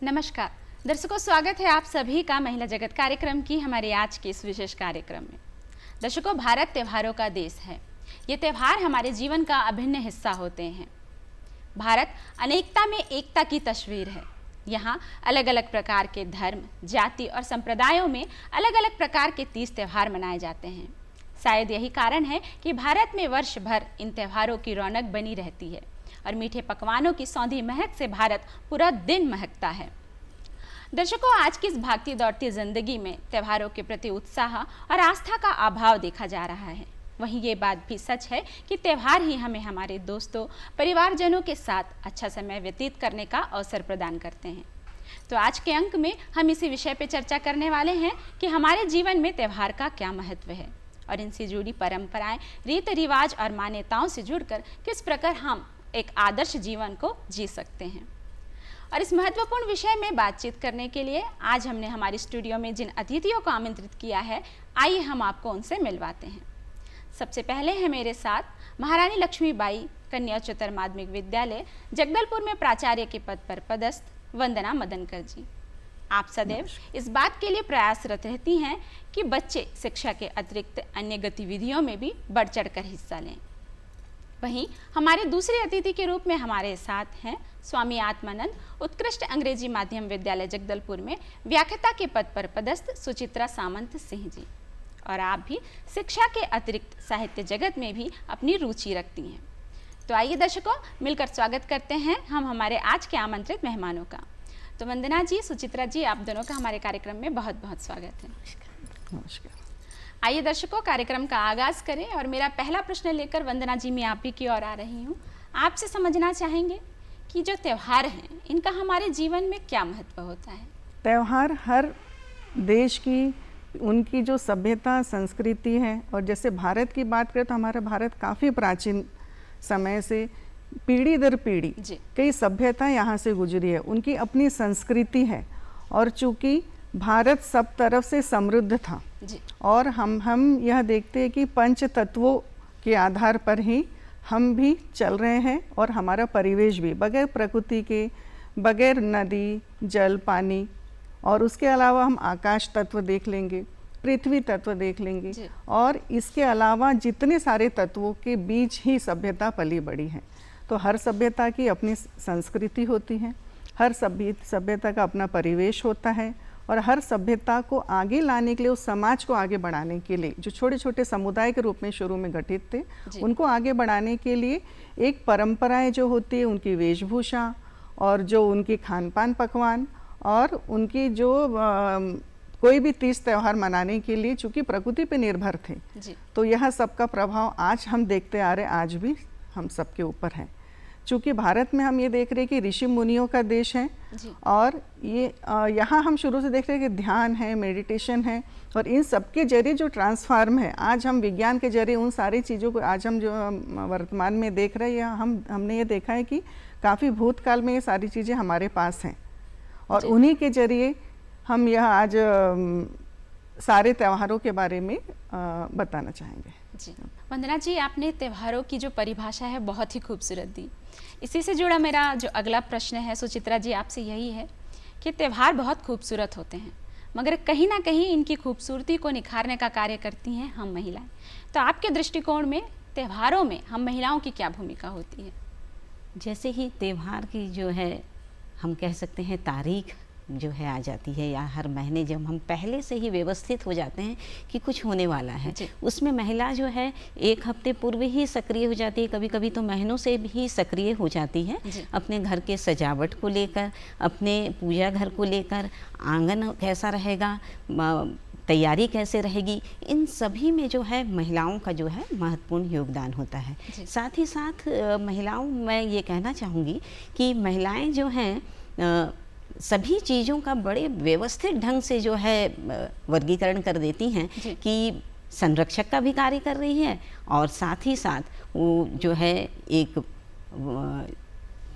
नमस्कार दर्शकों, स्वागत है आप सभी का महिला जगत कार्यक्रम की हमारे आज के इस विशेष कार्यक्रम में। दर्शकों, भारत त्योहारों का देश है। ये त्योहार हमारे जीवन का अभिन्न हिस्सा होते हैं। भारत अनेकता में एकता की तस्वीर है। यहाँ अलग अलग प्रकार के धर्म, जाति और संप्रदायों में अलग अलग प्रकार के तीज त्यौहार मनाए जाते हैं। शायद यही कारण है कि भारत में वर्ष भर इन त्योहारों की रौनक बनी रहती है और मीठे पकवानों की सौंधी महक से भारत पूरा दिन महकता है। दर्शकों, आज की इस भागती दौड़ती जिंदगी में त्योहारों के प्रति उत्साह और आस्था का अभाव देखा जा रहा है। वहीं ये बात भी सच है कि त्योहार ही हमें हमारे दोस्तों, परिवारजनों के साथ अच्छा समय व्यतीत करने का अवसर प्रदान करते हैं। तो आज के अंक में हम इसी विषय पर चर्चा करने वाले हैं कि हमारे जीवन में त्योहार का क्या महत्व है और इनसे जुड़ी परंपराएं, रीति रिवाज और मान्यताओं से जुड़कर किस प्रकार हम एक आदर्श जीवन को जी सकते हैं। और इस महत्वपूर्ण विषय में बातचीत करने के लिए आज हमने हमारे स्टूडियो में जिन अतिथियों को आमंत्रित किया है, आइए हम आपको उनसे मिलवाते हैं। सबसे पहले है मेरे साथ महारानी लक्ष्मीबाई कन्या उच्चतर माध्यमिक विद्यालय जगदलपुर में प्राचार्य के पद पर पदस्थ वंदना मदनकर जी। आप सदैव इस बात के लिए प्रयासरत रहती हैं कि बच्चे शिक्षा के अतिरिक्त अन्य गतिविधियों में भी बढ़ चढ़ कर हिस्सा लें। वहीं हमारे दूसरे अतिथि के रूप में हमारे साथ हैं स्वामी आत्मानंद उत्कृष्ट अंग्रेजी माध्यम विद्यालय जगदलपुर में व्याख्याता के पद पर पदस्थ सुचित्रा सामंत सिंह जी। और आप भी शिक्षा के अतिरिक्त साहित्य जगत में भी अपनी रुचि रखती हैं। तो आइए दर्शकों, मिलकर स्वागत करते हैं हम हमारे आज के आमंत्रित मेहमानों का। तो वंदना जी, सुचित्रा जी, आप दोनों का हमारे कार्यक्रम में बहुत बहुत स्वागत है। नमस्कार। आइए दर्शकों, कार्यक्रम का आगाज करें और मेरा पहला प्रश्न लेकर वंदना जी मैं आप ही की ओर आ रही हूँ। आपसे समझना चाहेंगे कि जो त्यौहार हैं इनका हमारे जीवन में क्या महत्व होता है। त्यौहार हर देश की उनकी जो सभ्यता संस्कृति है, और जैसे भारत की बात करें तो हमारा भारत काफ़ी प्राचीन समय से पीढ़ी दर पीढ़ी कई सभ्यता यहाँ से गुजरी है, उनकी अपनी संस्कृति है। और चूँकि भारत सब तरफ से समृद्ध था जी। और हम यह देखते हैं कि पंच तत्वों के आधार पर ही हम भी चल रहे हैं और हमारा परिवेश भी, बगैर प्रकृति के, बगैर नदी, जल, पानी, और उसके अलावा हम आकाश तत्व देख लेंगे, पृथ्वी तत्व देख लेंगे, और इसके अलावा जितने सारे तत्वों के बीच ही सभ्यता पली बड़ी है। तो हर सभ्यता की अपनी संस्कृति होती है, हर सभ्यता का अपना परिवेश होता है, और हर सभ्यता को आगे लाने के लिए, उस समाज को आगे बढ़ाने के लिए, जो छोटे छोटे समुदाय के रूप में शुरू में गठित थे, उनको आगे बढ़ाने के लिए एक परंपराएं जो होती है, उनकी वेशभूषा और जो उनकी खान पान पकवान और उनकी जो कोई भी तीज त्यौहार मनाने के लिए चूँकि प्रकृति पे निर्भर थे, तो यह सबका प्रभाव आज हम देखते आ रहे, आज भी हम सबके ऊपर है। चूँकि भारत में हम ये देख रहे हैं कि ऋषि मुनियों का देश है, और ये यहाँ हम शुरू से देख रहे हैं कि ध्यान है, मेडिटेशन है, और इन सब के जरिए जो ट्रांसफॉर्म है, आज हम विज्ञान के जरिए उन सारी चीज़ों को आज हम जो वर्तमान में देख रहे हैं, हमने ये देखा है कि काफ़ी भूतकाल में ये सारी चीज़ें हमारे पास हैं, और उन्हीं के जरिए हम यह आज सारे त्योहारों के बारे में बताना चाहेंगे। जी वंदना जी, आपने त्योहारों की जो परिभाषा है बहुत ही खूबसूरत दी। इसी से जुड़ा मेरा जो अगला प्रश्न है सुचित्रा जी आपसे यही है कि त्यौहार बहुत खूबसूरत होते हैं, मगर कहीं ना कहीं इनकी खूबसूरती को निखारने का कार्य करती हैं हम महिलाएं। तो आपके दृष्टिकोण में त्योहारों में हम महिलाओं की क्या भूमिका होती है? जैसे ही त्यौहार की जो है हम कह सकते हैं तारीख जो है आ जाती है, या हर महीने जब हम पहले से ही व्यवस्थित हो जाते हैं कि कुछ होने वाला है, उसमें महिला जो है एक हफ्ते पूर्व ही सक्रिय हो जाती है, कभी कभी तो महीनों से भी सक्रिय हो जाती है, अपने घर के सजावट को लेकर, अपने पूजा घर को लेकर, आंगन कैसा रहेगा, तैयारी कैसे रहेगी, इन सभी में जो है महिलाओं का जो है महत्वपूर्ण योगदान होता है। साथ ही साथ महिलाओं, मैं ये कहना चाहूँगी कि महिलाएं जो हैं सभी चीज़ों का बड़े व्यवस्थित ढंग से जो है वर्गीकरण कर देती हैं कि संरक्षक का भी कार्य कर रही है, और साथ ही साथ वो जो है एक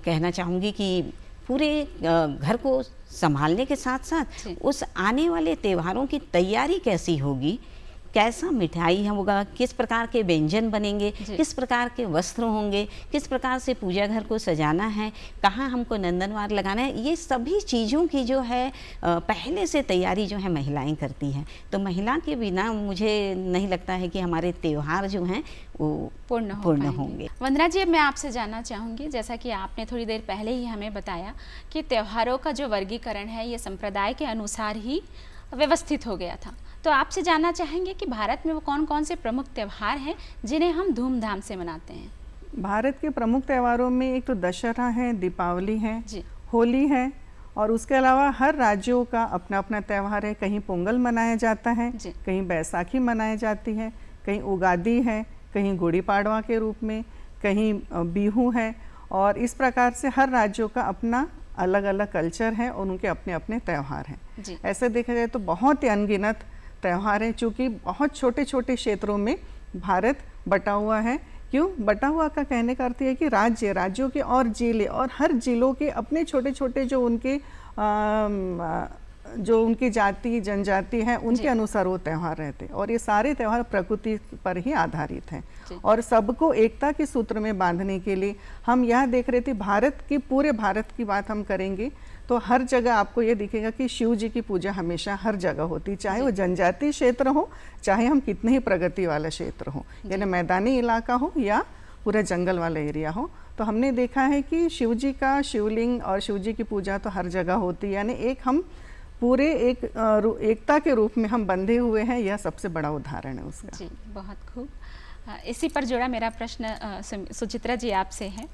कहना चाहूँगी कि पूरे घर को संभालने के साथ साथ उस आने वाले त्योहारों की तैयारी कैसी होगी, कैसा मिठाई होगा, किस प्रकार के व्यंजन बनेंगे, जी। किस प्रकार के वस्त्र होंगे, किस प्रकार से पूजा घर को सजाना है, कहाँ हमको नंदनवार लगाना है, ये सभी चीज़ों की जो है पहले से तैयारी जो है महिलाएं करती हैं। तो महिला के बिना मुझे नहीं लगता है कि हमारे त्यौहार जो हैं वो पूर्ण होंगे। वंदना जी, अब मैं आपसे जानना चाहूँगी, जैसा कि आपने थोड़ी देर पहले ही हमें बताया कि त्योहारों का जो वर्गीकरण है ये संप्रदाय के अनुसार ही व्यवस्थित हो गया था, तो आपसे जानना चाहेंगे कि भारत में वो कौन कौन से प्रमुख त्यौहार हैं जिन्हें हम धूमधाम से मनाते हैं। भारत के प्रमुख त्योहारों में एक तो दशहरा है, दीपावली है, जी। होली है, और उसके अलावा हर राज्यों का अपना अपना त्यौहार है। कहीं पोंगल मनाया जाता है, जी। कहीं बैसाखी मनाई जाती है, कहीं उगादी है, कहीं गुड़ी पाड़वा के रूप में, कहीं बिहू है, और इस प्रकार से हर राज्यों का अपना अलग अलग कल्चर है और उनके अपने अपने त्यौहार हैं। जी। ऐसे देखा जाए तो बहुत ही अनगिनत त्यौहार हैं, चूँकि बहुत छोटे छोटे क्षेत्रों में भारत बटा हुआ है। क्यों बटा हुआ का कहने का अर्थ है कि राज्यों के और जिले, और हर जिलों के अपने छोटे छोटे जो उनकी जाति जनजाति है उनके अनुसार वो त्यौहार रहते हैं, और ये सारे त्यौहार प्रकृति पर ही आधारित हैं। और सबको एकता के सूत्र में बांधने के लिए हम यह देख रहे थे, पूरे भारत की बात हम करेंगे तो हर जगह आपको ये दिखेगा कि शिव जी की पूजा हमेशा हर जगह होती, चाहे वो जनजातीय क्षेत्र हो, चाहे हम कितने ही प्रगति वाला क्षेत्र हो, यानी मैदानी इलाका हो या पूरा जंगल वाला एरिया हो। तो हमने देखा है कि शिव जी का शिवलिंग और शिव जी की पूजा तो हर जगह होती, यानी हम पूरे एकता के रूप में हम बंधे हुए हैं। यह सबसे बड़ा उदाहरण है उसका। जी, बहुत खूब। इसी पर जुड़ा मेरा प्रश्न सुचित्रा जी आपसे है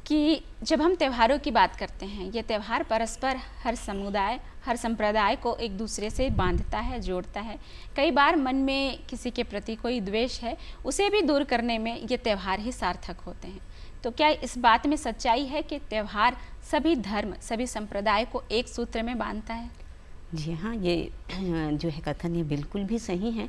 कि जब हम त्योहारों की बात करते हैं, ये त्यौहार परस्पर हर समुदाय, हर संप्रदाय को एक दूसरे से बांधता है, जोड़ता है। कई बार मन में किसी के प्रति कोई द्वेष है, उसे भी दूर करने में ये त्यौहार ही सार्थक होते हैं। तो क्या इस बात में सच्चाई है कि त्यौहार सभी धर्म, सभी संप्रदाय को एक सूत्र में बांधता है? जी हाँ, ये जो है कथन ये बिल्कुल भी सही है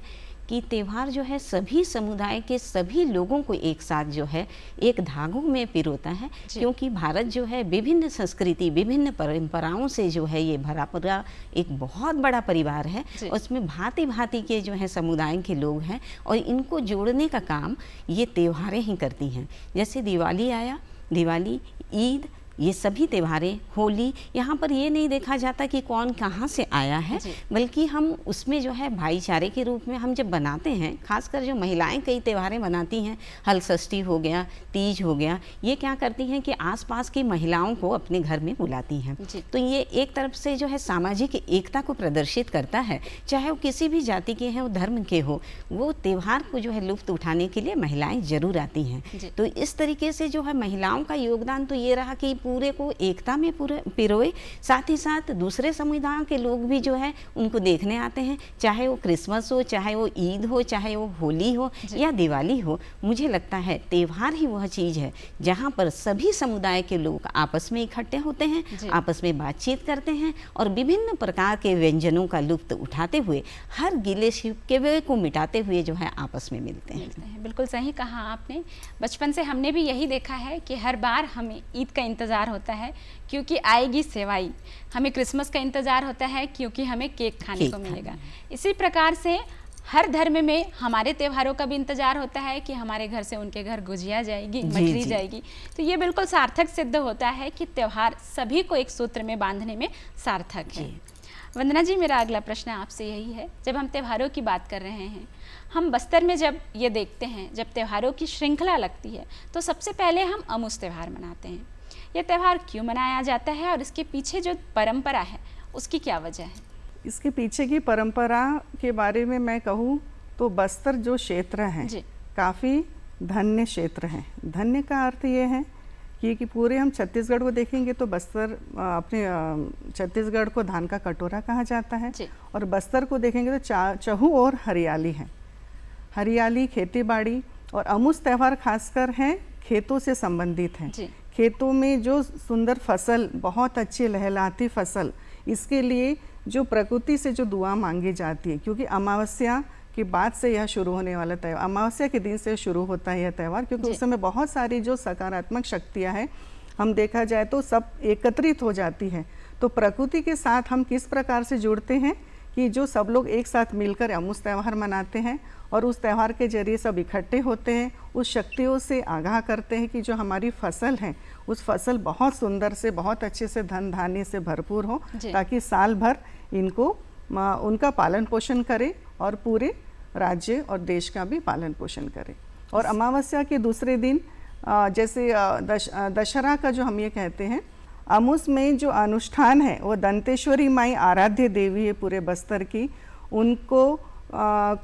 कि त्यौहार जो है सभी समुदाय के सभी लोगों को एक साथ जो है एक धागों में पिरोता है, क्योंकि भारत जो है विभिन्न संस्कृति, विभिन्न परंपराओं से जो है ये भरा पूरा एक बहुत बड़ा परिवार है। उसमें भांति भांति के जो है समुदाय के लोग हैं, और इनको जोड़ने का काम ये त्योहारें ही करती हैं। जैसे दिवाली आया, दिवाली, ईद, ये सभी त्योहारें, होली, यहाँ पर ये नहीं देखा जाता कि कौन कहाँ से आया है, बल्कि हम उसमें जो है भाईचारे के रूप में हम जब बनाते हैं, खासकर जो महिलाएं कई त्योहारें मनाती हैं, हल षष्ठी हो गया, तीज हो गया, ये क्या करती हैं कि आसपास की महिलाओं को अपने घर में बुलाती हैं। तो ये एक तरफ से जो है सामाजिक एकता को प्रदर्शित करता है, चाहे वो किसी भी जाति के हैं, वो धर्म के हो, वो त्यौहार को जो है लुत्फ उठाने के लिए महिलाएं जरूर आती हैं। तो इस तरीके से जो है महिलाओं का योगदान तो ये रहा कि पूरे को एकता में पिरोए, साथ ही साथ दूसरे समुदायों के लोग भी जो है उनको देखने आते हैं, चाहे वो क्रिसमस हो, चाहे वो ईद हो, चाहे वो होली हो या दिवाली हो। मुझे लगता है त्यौहार ही वह चीज़ है जहाँ पर सभी समुदाय के लोग आपस में इकट्ठे होते हैं, आपस में बातचीत करते हैं, और विभिन्न प्रकार के व्यंजनों का लुत्फ उठाते हुए, हर गिले शिकवे को मिटाते हुए जो है आपस में मिलते हैं। बिल्कुल सही कहा आपने। बचपन से हमने भी यही देखा है कि हर बार हमें ईद का इंतज़ार होता है क्योंकि आएगी सेवाई, हमें क्रिसमस का इंतज़ार होता है क्योंकि हमें केक खाने को मिलेगा। इसी प्रकार से हर धर्म में हमारे त्योहारों का भी इंतजार होता है कि हमारे घर से उनके घर गुजिया जाएगी, मठरी जाएगी। तो ये बिल्कुल सार्थक सिद्ध होता है कि त्योहार सभी को एक सूत्र में बांधने में सार्थक है। वंदना जी, मेरा अगला प्रश्न आपसे यही है, जब हम त्योहारों की बात कर रहे हैं, हम बस्तर में जब ये देखते हैं, जब त्योहारों की श्रृंखला लगती है तो सबसे पहले हम अमुस त्यौहार मनाते हैं। यह त्यौहार क्यों मनाया जाता है और इसके पीछे जो परंपरा है उसकी क्या वजह है? इसके पीछे की परंपरा के बारे में मैं कहूँ तो बस्तर जो क्षेत्र है काफ़ी धन्य क्षेत्र है। धन्य का अर्थ ये है कि पूरे हम छत्तीसगढ़ को देखेंगे तो बस्तर अपने छत्तीसगढ़ को धान का कटोरा कहा जाता है, और बस्तर को देखेंगे तो चहु और हरियाली है, हरियाली, खेती बाड़ी। और अमुस त्यौहार खासकर हैं खेतों से संबंधित हैं। खेतों में जो सुंदर फसल, बहुत अच्छी लहलाती फसल, इसके लिए जो प्रकृति से जो दुआ मांगी जाती है, क्योंकि अमावस्या के बाद से यह शुरू होने वाला त्यौहार, अमावस्या के दिन से शुरू होता है यह त्यौहार, क्योंकि उस समय बहुत सारी जो सकारात्मक शक्तियाँ हैं, हम देखा जाए तो सब एकत्रित हो जाती है। तो प्रकृति के साथ हम किस प्रकार से जुड़ते हैं कि जो सब लोग एक साथ मिलकर अमुस त्यौहार मनाते हैं और उस त्यौहार के जरिए सब इकट्ठे होते हैं, उस शक्तियों से आगाह करते हैं कि जो हमारी फसल है उस फसल बहुत सुंदर से, बहुत अच्छे से, धन धान्य से भरपूर हो, ताकि साल भर इनको उनका पालन पोषण करे और पूरे राज्य और देश का भी पालन पोषण करे। और अमावस्या के दूसरे दिन जैसे दशहरा का जो हम ये कहते हैं, अमुस में जो अनुष्ठान है वो दंतेश्वरी माई आराध्य देवी है पूरे बस्तर की, उनको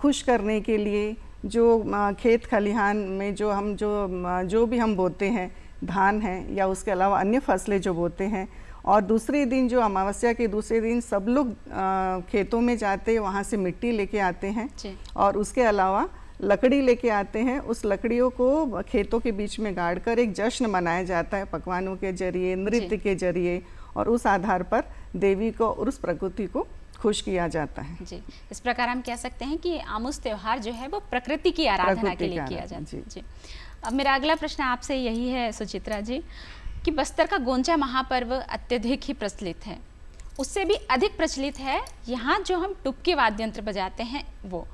खुश करने के लिए जो खेत खलिहान में जो भी हम बोते हैं, धान है या उसके अलावा अन्य फसलें जो बोते हैं, और दूसरे दिन जो अमावस्या के दूसरे दिन सब लोग खेतों में जाते हैं, वहाँ से मिट्टी लेके आते हैं और उसके अलावा लकड़ी लेके आते हैं। उस लकड़ियों को खेतों के बीच में गाड़ कर एक जश्न मनाया जाता है पकवानों के जरिए, नृत्य के जरिए, और उस आधार पर देवी को और उस प्रकृति को खुश किया जाता है। जी, इस प्रकार हम कह सकते हैं कि आमुस त्योहार जो है वो प्रकृति की आराधना के लिए किया जाता है। जी, अब मेरा अगला प्रश्न आपसे यही है सुचित्रा जी कि बस्तर का गोंचा महापर्व अत्यधिक ही प्रचलित है, उससे भी अधिक प्रचलित है यहाँ जो हम टुपकी वाद्य यंत्र बजाते हैं वो।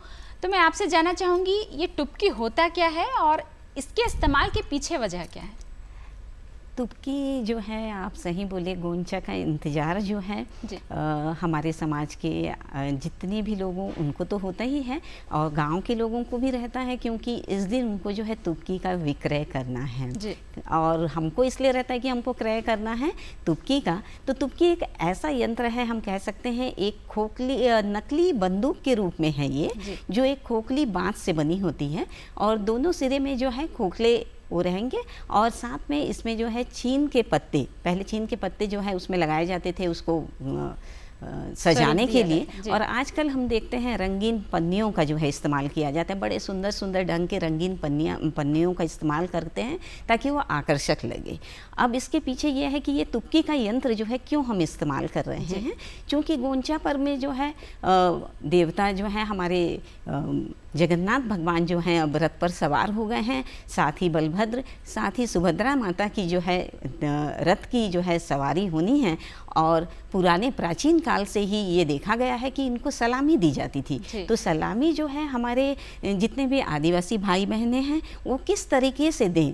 तो मैं आपसे जानना चाहूँगी ये टुपकी होता क्या है और इसके इस्तेमाल के पीछे वजह क्या है? तुबकी जो है, आप सही बोले, गोंचा का इंतज़ार जो है हमारे समाज के जितने भी लोगों उनको तो होता ही है और गांव के लोगों को भी रहता है, क्योंकि इस दिन उनको जो है तुबकी का विक्रय करना है और हमको इसलिए रहता है कि हमको क्रय करना है तुबकी का। तो तुबकी एक ऐसा यंत्र है, हम कह सकते हैं एक खोखली नकली बंदूक के रूप में है ये, जो एक खोखली बाँस से बनी होती है और दोनों सिरे में जो है खोखले वो रहेंगे और साथ में इसमें जो है छीन के पत्ते, पहले छीन के पत्ते जो है उसमें लगाए जाते थे उसको सजाने के लिए, और आजकल हम देखते हैं रंगीन पन्नियों का जो है इस्तेमाल किया जाता है। बड़े सुंदर सुंदर ढंग के रंगीन पन्नियों का इस्तेमाल करते हैं ताकि वो आकर्षक लगे। अब इसके पीछे ये है कि ये तुबकी का यंत्र जो है क्यों हम इस्तेमाल कर रहे हैं, क्योंकि गोंचा पर्व में जो है देवता जो है हमारे जगन्नाथ भगवान जो हैं अब रथ पर सवार हो गए हैं, साथ ही बलभद्र, साथ ही सुभद्रा माता की जो है रथ की जो है सवारी होनी है। और पुराने प्राचीन काल से ही ये देखा गया है कि इनको सलामी दी जाती थी। तो सलामी जो है हमारे जितने भी आदिवासी भाई बहनें हैं वो किस तरीके से दें,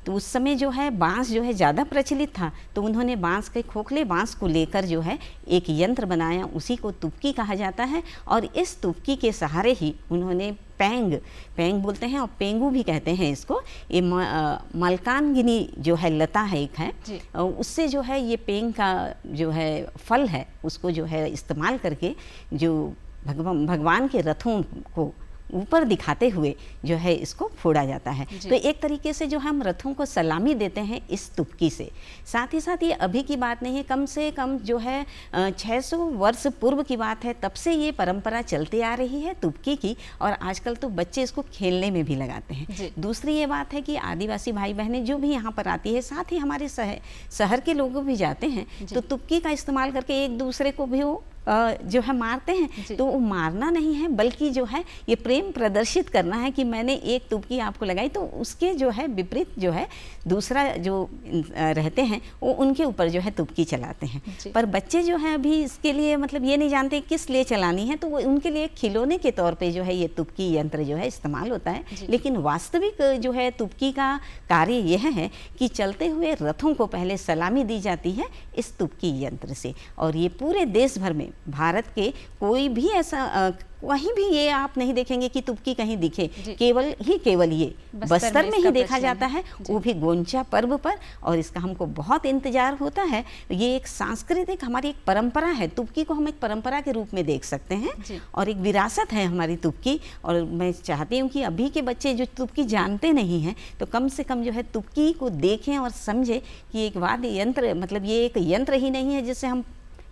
तो उस समय जो है बांस जो है ज़्यादा प्रचलित था, तो उन्होंने बांस के खोखले बांस को लेकर जो है एक यंत्र बनाया, उसी को तुबकी कहा जाता है। और इस तुबकी के सहारे ही उन्होंने पेंग बोलते हैं और पेंगू भी कहते हैं इसको, ये मलकानगिनी जो है लता है एक है, उससे जो है ये पेंग का जो है फल है उसको जो है इस्तेमाल करके जो भगवान के रथों को ऊपर दिखाते हुए जो है इसको फोड़ा जाता है। तो एक तरीके से जो हम रथों को सलामी देते हैं इस तुबकी से। साथ ही साथ ये अभी की बात नहीं है, कम से कम जो है 600 वर्ष पूर्व की बात है, तब से ये परंपरा चलती आ रही है तुबकी की, और आजकल तो बच्चे इसको खेलने में भी लगाते हैं। दूसरी ये बात है कि आदिवासी भाई बहनें जो भी यहाँ पर आती है, साथ ही हमारे शहर के लोग भी जाते हैं, तो तुबकी का इस्तेमाल करके एक दूसरे को भी वो जो है मारते हैं। तो वो मारना नहीं है, बल्कि जो है ये प्रेम प्रदर्शित करना है कि मैंने एक तुबकी आपको लगाई, तो उसके जो है विपरीत जो है दूसरा जो रहते हैं वो उनके ऊपर जो है तुबकी चलाते हैं। पर बच्चे जो है अभी इसके लिए मतलब ये नहीं जानते किस लिए चलानी है, तो वो उनके लिए खिलौने के तौर पे जो है ये तुबकी यंत्र जो है इस्तेमाल होता है। लेकिन वास्तविक जो है तुबकी का कार्य यह है कि चलते हुए रथों को पहले सलामी दी जाती है इस तुबकी यंत्र से, और ये पूरे देश भर में, भारत के कोई भी ऐसा कहीं भी ये आप नहीं देखेंगे कि तुबकी कहीं दिखे, केवल ये बस्तर में ही देखा जाता है, वो भी गोंचा पर्व पर। और इसका हमको बहुत इंतजार होता है। ये एक सांस्कृतिक हमारी एक परंपरा है, तुबकी को हम एक परंपरा के रूप में देख सकते हैं और एक विरासत है हमारी तुबकी। और मैं चाहती हूँ कि अभी के बच्चे जो तुबकी जानते नहीं हैं, तो कम से कम जो है तुबकी को देखें और समझें कि एक वाद्य यंत्र, मतलब ये एक यंत्र ही नहीं है जिससे हम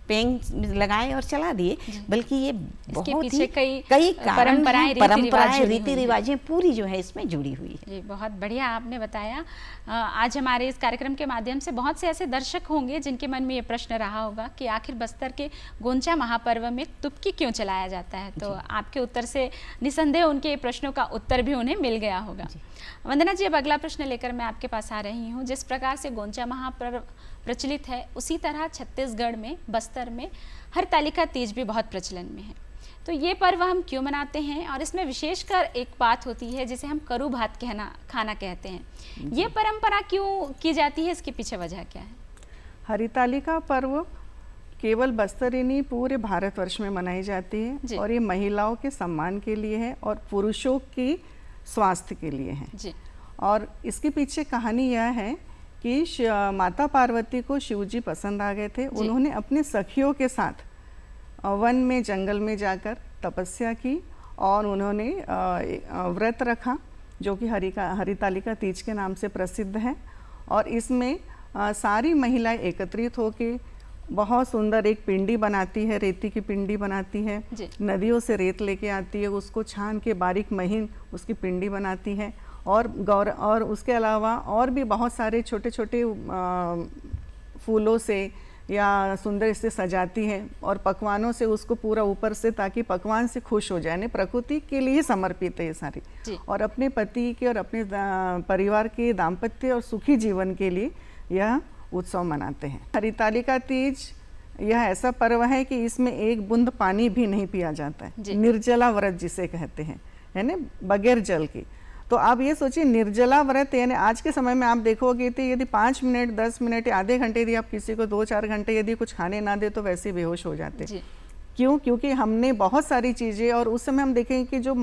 पेंग लगाए और चला दिए, बल्कि ये बहुत ही कई परंपराएं रीति रिवाजें पूरी जो है इसमें जुड़ी हुई है। जी, बहुत बढ़िया आपने बताया। आज हमारे इस कार्यक्रम के माध्यम से बहुत से ऐसे दर्शक होंगे जिनके मन में ये प्रश्न रहा होगा कि आखिर बस्तर के गोंचा महापर्व में तुबकी क्यों चलाया जाता है। तो आपके उत्तर से निसंदेह उनके प्रश्नों का उत्तर भी उन्हें मिल गया होगा। वंदना जी, अब अगला प्रश्न लेकर मैं आपके पास आ रही हूँ। जिस प्रकार से गोंचा महापर्व प्रचलित है, उसी तरह छत्तीसगढ़ में, बस्तर में हरतालिका तीज भी बहुत प्रचलन में है। तो ये पर्व हम क्यों मनाते हैं और इसमें विशेषकर एक बात होती है जिसे हम करू भात खाना कहते हैं। ये परंपरा क्यों की जाती है, इसके पीछे वजह क्या है? हरितालिका पर्व केवल बस्तर ही नहीं पूरे भारतवर्ष में मनाई जाती है और ये महिलाओं के सम्मान के लिए है और पुरुषों की स्वास्थ्य के लिए है जी। और इसके पीछे कहानी यह है कि माता पार्वती को शिवजी पसंद आ गए थे। उन्होंने अपने सखियों के साथ वन में जंगल में जाकर तपस्या की और उन्होंने व्रत रखा जो कि हरितालिका तीज के नाम से प्रसिद्ध है। और इसमें सारी महिलाएं एकत्रित होकर बहुत सुंदर एक पिंडी बनाती है, रेती की पिंडी बनाती है, नदियों से रेत लेके आती है, उसको छान के बारीक महीन उसकी पिंडी बनाती है और उसके अलावा और भी बहुत सारे छोटे छोटे फूलों से या सुंदर से सजाती है और पकवानों से उसको पूरा ऊपर से, ताकि पकवान से खुश हो जाए। प्रकृति के लिए समर्पित है ये सारी और अपने पति के और अपने परिवार के दाम्पत्य और सुखी जीवन के लिए यह उत्सव मनाते हैं। हरितालिका तीज यह ऐसा पर्व है कि इसमें एक बूंद पानी भी नहीं पिया जाता है, निर्जला व्रत जिसे कहते हैं, है ना, बगैर जल के। तो आप ये सोचिए निर्जला व्रत, यानी आज के समय में आप देखोगे तो यदि 5 मिनट 10 मिनट या आधे घंटे यदि आप किसी को 2-4 घंटे यदि कुछ खाने ना दे तो वैसे बेहोश हो जाते। क्यों? क्योंकि हमने बहुत सारी चीज़ें, और उस समय हम देखेंगे कि जो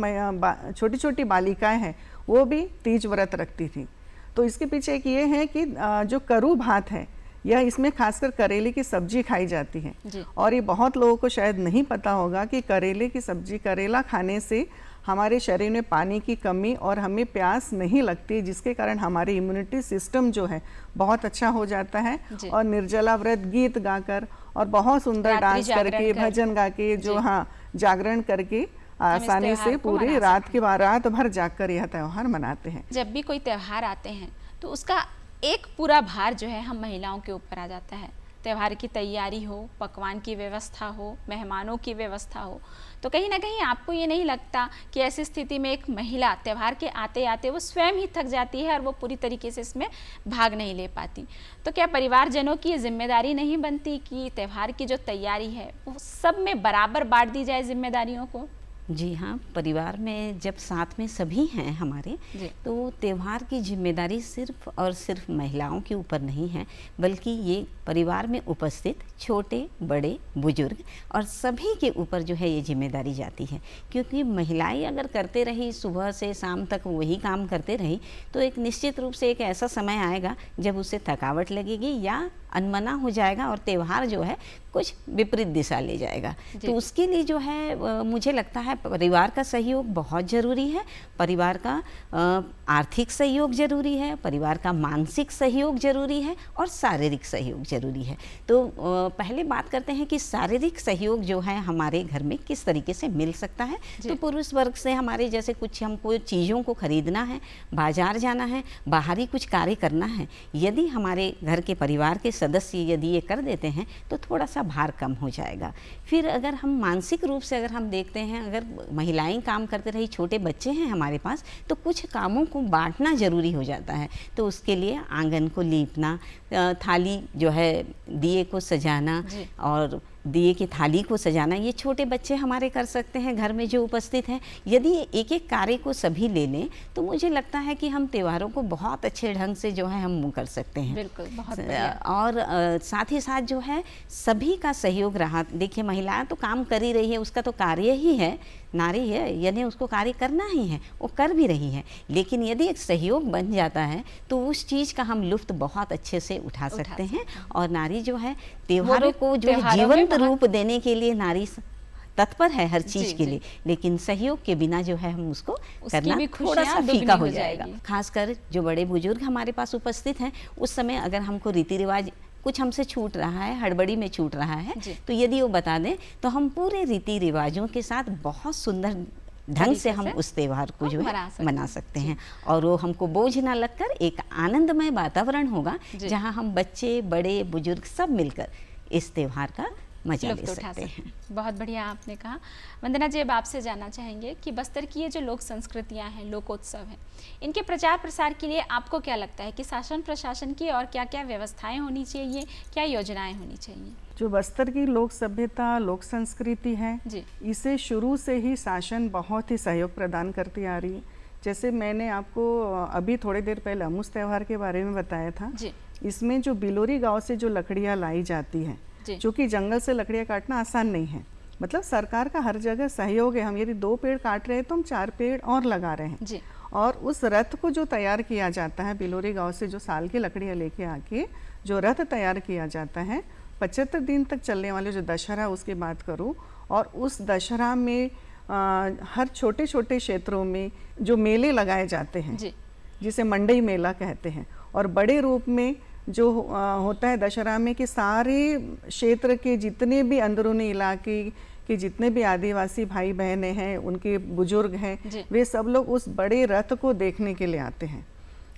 छोटी छोटी बालिकाएं हैं वो भी तीज व्रत रखती थी। तो इसके पीछे एक ये है कि जो करू भात है यह इसमें खासकर करेले की सब्जी खाई जाती है और ये बहुत लोगों को शायद नहीं पता होगा कि करेले की सब्जी, करेला खाने से हमारे शरीर में पानी की कमी और हमें प्यास नहीं लगती, जिसके कारण हमारी इम्यूनिटी सिस्टम जो है बहुत अच्छा हो जाता है। और निर्जला व्रत गीत गाकर और बहुत सुंदर डांस करके, भजन गा के, जो जागरण करके आसानी से पूरी रात भर जागकर यह त्यौहार मनाते हैं। जब भी कोई त्यौहार आते हैं तो उसका एक पूरा भार जो है हम महिलाओं के ऊपर आ जाता है। त्यौहार की तैयारी हो, पकवान की व्यवस्था हो, मेहमानों की व्यवस्था हो, तो कहीं ना कहीं आपको ये नहीं लगता कि ऐसी स्थिति में एक महिला त्यौहार के आते आते वो स्वयं ही थक जाती है और वो पूरी तरीके से इसमें भाग नहीं ले पाती? तो क्या परिवारजनों की ये जिम्मेदारी नहीं बनती कि त्यौहार की जो तैयारी है वो सब में बराबर बांट दी जाए जिम्मेदारियों को? जी हाँ, परिवार में जब साथ में सभी हैं हमारे, तो त्यौहार की जिम्मेदारी सिर्फ और सिर्फ महिलाओं के ऊपर नहीं है, बल्कि ये परिवार में उपस्थित छोटे बड़े बुजुर्ग और सभी के ऊपर जो है ये जिम्मेदारी जाती है। क्योंकि महिलाएं अगर करते रही, सुबह से शाम तक वही काम करते रही, तो एक निश्चित रूप से एक ऐसा समय आएगा जब उसे थकावट लगेगी या अनमना हो जाएगा और त्यौहार जो है कुछ विपरीत दिशा ले जाएगा। तो उसके लिए जो है मुझे लगता है परिवार का सहयोग बहुत ज़रूरी है। परिवार का आर्थिक सहयोग ज़रूरी है, परिवार का मानसिक सहयोग ज़रूरी है और शारीरिक सहयोग ज़रूरी है। तो पहले बात करते हैं कि शारीरिक सहयोग जो है हमारे घर में किस तरीके से मिल सकता है। तो पुरुष वर्ग से हमारे जैसे कुछ हमको चीज़ों को खरीदना है, बाजार जाना है, बाहरी कुछ कार्य करना है, यदि हमारे घर के परिवार के सदस्य यदि ये कर देते हैं तो थोड़ा सा भार कम हो जाएगा। फिर अगर हम मानसिक रूप से अगर हम देखते हैं, अगर महिलाएं काम करते रही, छोटे बच्चे हैं हमारे पास, तो कुछ कामों को बांटना ज़रूरी हो जाता है। तो उसके लिए आंगन को लीपना, थाली जो है दिए को सजाना और दिए की थाली को सजाना, ये छोटे बच्चे हमारे कर सकते हैं घर में जो उपस्थित हैं। यदि एक एक कार्य को सभी ले लें तो मुझे लगता है कि हम त्योहारों को बहुत अच्छे ढंग से जो है हम कर सकते हैं। बिल्कुल, बहुत और साथ ही साथ जो है सभी का सहयोग रहा। देखिए महिलाएं तो काम कर ही रही है, उसका तो कार्य ही है, नारी है यानी उसको कार्य करना ही है, वो कर भी रही है। लेकिन यदि एक सहयोग बन जाता है तो उस चीज़ का हम लुत्फ बहुत अच्छे से उठा सकते हैं। और नारी जो है त्योहारों को जो है जीवंत रूप देने के लिए नारी तत्पर है हर चीज के लिए, लेकिन सहयोग के बिना जो है हम उसको करना थोड़ा सा फीका हो जाएगा। खासकर जो बड़े बुजुर्ग हमारे पास उपस्थित हैं, उस समय अगर हमको रीति रिवाज कुछ हमसे छूट रहा है, हड़बड़ी में छूट रहा है, तो यदि वो बता दें तो हम पूरे रीति रिवाजों के साथ बहुत सुंदर ढंग से हम उस त्योहार को जो है मना सकते हैं। और वो हमको बोझ ना लगकर एक आनंदमय वातावरण होगा जहां हम बच्चे बड़े बुजुर्ग सब मिलकर इस त्योहार का मजा ले लुत्फ उठा सकते हैं। बहुत बढ़िया आपने कहा। वंदना जी, अब आपसे जानना चाहेंगे कि बस्तर की ये जो लोक संस्कृतियाँ हैं, लोकोत्सव हैं, इनके प्रचार प्रसार के लिए आपको क्या लगता है कि शासन प्रशासन की और क्या क्या व्यवस्थाएं होनी चाहिए, क्या योजनाएं होनी चाहिए? जो बस्तर की लोक सभ्यता, लोक संस्कृति है जी। इसे शुरू से ही शासन बहुत ही सहयोग प्रदान करती आ रही है। जैसे मैंने आपको अभी थोड़ी देर पहले अमूस त्यौहार के बारे में बताया था जी। इसमें जो बिलोरी गांव से जो लकड़ियाँ लाई जाती हैं, क्योंकि जंगल से लकड़ियाँ काटना आसान नहीं है, मतलब सरकार का हर जगह सहयोग है। हम यदि 2 पेड़ काट रहे हैं तो हम 4 पेड़ और लगा रहे हैं जी। और उस रथ को जो तैयार किया जाता है बिलोरी गांव से, जो साल की लकड़ियाँ लेके आके जो रथ तैयार किया जाता है, 75 दिन तक चलने वाले जो दशहरा उसकी बात करूँ, और उस दशहरा में हर छोटे छोटे क्षेत्रों में जो मेले लगाए जाते हैं जी। जिसे मंडई मेला कहते हैं, और बड़े रूप में जो होता है दशहरा में कि सारे क्षेत्र के जितने भी अंदरूनी इलाके के जितने भी आदिवासी भाई बहनें हैं, उनके बुजुर्ग हैं, वे सब लोग उस बड़े रथ को देखने के लिए आते हैं।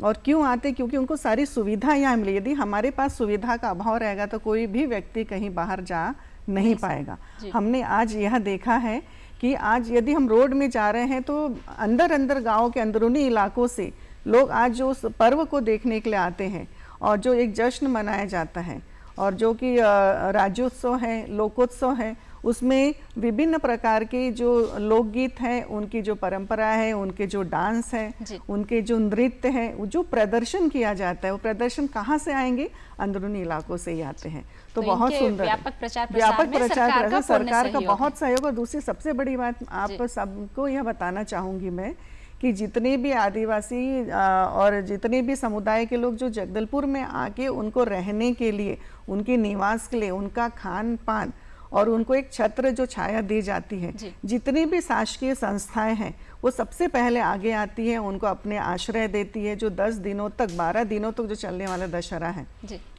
और क्यों आते? क्योंकि उनको सारी सुविधा यहाँ मिली। यदि हमारे पास सुविधा का अभाव रहेगा तो कोई भी व्यक्ति कहीं बाहर जा नहीं पाएगा। हमने आज यह देखा है कि आज यदि हम रोड में जा रहे हैं तो अंदर अंदर गाँव के अंदरूनी इलाकों से लोग आज जो उस पर्व को देखने के लिए आते हैं, और जो एक जश्न मनाया जाता है, और जो कि राज्योत्सव है, लोकोत्सव है, उसमें विभिन्न प्रकार के जो लोकगीत हैं, उनकी जो परंपरा है, उनके जो डांस है, उनके जो नृत्य है, जो प्रदर्शन किया जाता है, वो प्रदर्शन कहाँ से आएंगे? अंदरूनी इलाकों से ही आते हैं। तो बहुत सुंदर व्यापक प्रचार सरकार का बहुत सहयोग। और दूसरी सबसे बड़ी बात आप सबको यह बताना चाहूँगी मैं कि जितने भी आदिवासी और जितने भी समुदाय के लोग जो जगदलपुर में आके उनको रहने के लिए, उनके निवास के लिए, उनका खान पान और उनको एक छत्र जो छाया दी जाती है, जितनी भी शासकीय संस्थाएं हैं वो सबसे पहले आगे आती है, उनको अपने आश्रय देती है। जो 10 दिनों तक 12 दिनों तक जो चलने वाला दशहरा है,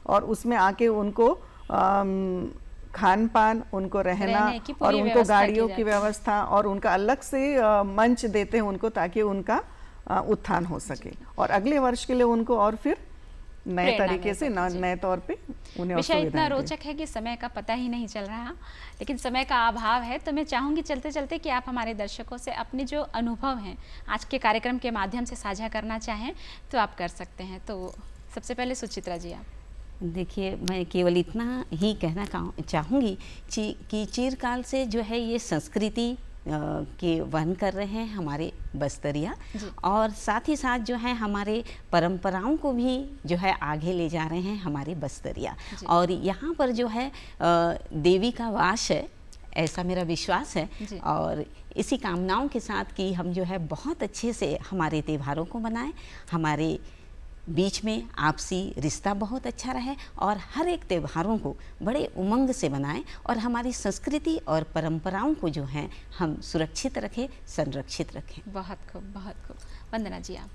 और उसमें आके उनको खान पान, उनको रहना और उनको गाड़ियों की व्यवस्था और उनका अलग से मंच देते हैं उनको, ताकि उनका उत्थान हो सके और अगले वर्ष के लिए उनको और फिर नए तरीके से नए तौर पे उन्हें। विषय इतना रोचक है कि समय का पता ही नहीं चल रहा, लेकिन समय का अभाव है। तो मैं चाहूँगी चलते चलते कि आप हमारे दर्शकों से अपने जो अनुभव हैं आज के कार्यक्रम के माध्यम से साझा करना चाहें तो आप कर सकते हैं। तो सबसे पहले सुचित्रा जी, आप देखिए, मैं केवल इतना ही कहना चाहूँगी कि चिरकाल से जो है ये संस्कृति के वहन कर रहे हैं हमारे बस्तरिया, और साथ ही साथ जो है हमारे परंपराओं को भी जो है आगे ले जा रहे हैं हमारे बस्तरिया। और यहाँ पर जो है देवी का वास है, ऐसा मेरा विश्वास है, और इसी कामनाओं के साथ कि हम जो है बहुत अच्छे से हमारे त्योहारों को मनाएं, हमारे बीच में आपसी रिश्ता बहुत अच्छा रहे, और हर एक त्योहारों को बड़े उमंग से मनाएं, और हमारी संस्कृति और परंपराओं को जो है हम सुरक्षित रखें, संरक्षित रखें। बहुत खूब, बहुत खूब। वंदना जी, आप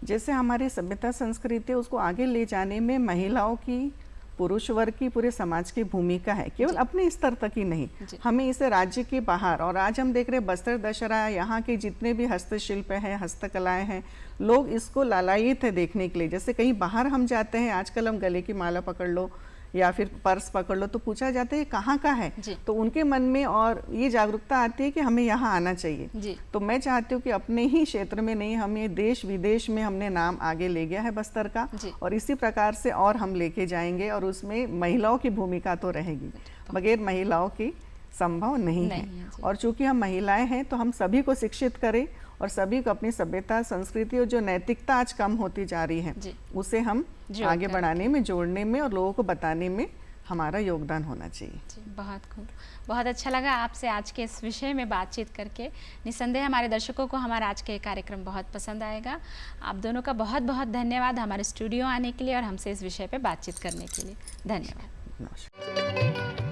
जैसे हमारी सभ्यता संस्कृति उसको आगे ले जाने में महिलाओं की, पुरुष वर्ग की, पूरे समाज की भूमिका है, केवल अपने स्तर तक ही नहीं, हमें इसे राज्य के बाहर। और आज हम देख रहे हैं बस्तर दशहरा, यहाँ के जितने भी हस्तशिल्प हैं, हस्तकलाएं हैं, लोग इसको लालायित है देखने के लिए। जैसे कहीं बाहर हम जाते हैं, आजकल हम गले की माला पकड़ लो या फिर पर्स पकड़ लो तो पूछा जाता है कहाँ का है, तो उनके मन में और ये जागरूकता आती है कि हमें यहाँ आना चाहिए। तो मैं चाहती हूँ कि अपने ही क्षेत्र में नहीं, हमें देश विदेश में हमने नाम आगे ले गया है बस्तर का, और इसी प्रकार से और हम लेके जाएंगे। और उसमें महिलाओं की भूमिका तो रहेगी, बगैर महिलाओं की संभव नहीं है। और चूंकि हम महिलाएं हैं तो हम सभी को शिक्षित करें और सभी को अपनी सभ्यता, संस्कृति और जो नैतिकता आज कम होती जा रही है उसे हम आगे बढ़ाने में, जोड़ने में और लोगों को बताने में हमारा योगदान होना चाहिए। बहुत खूब, बहुत अच्छा लगा आपसे आज के इस विषय में बातचीत करके। निसंदेह हमारे दर्शकों को हमारा आज के कार्यक्रम बहुत पसंद आएगा। आप दोनों का बहुत बहुत धन्यवाद हमारे स्टूडियो आने के लिए और हमसे इस विषय पर बातचीत करने के लिए। धन्यवाद। नमस्कार।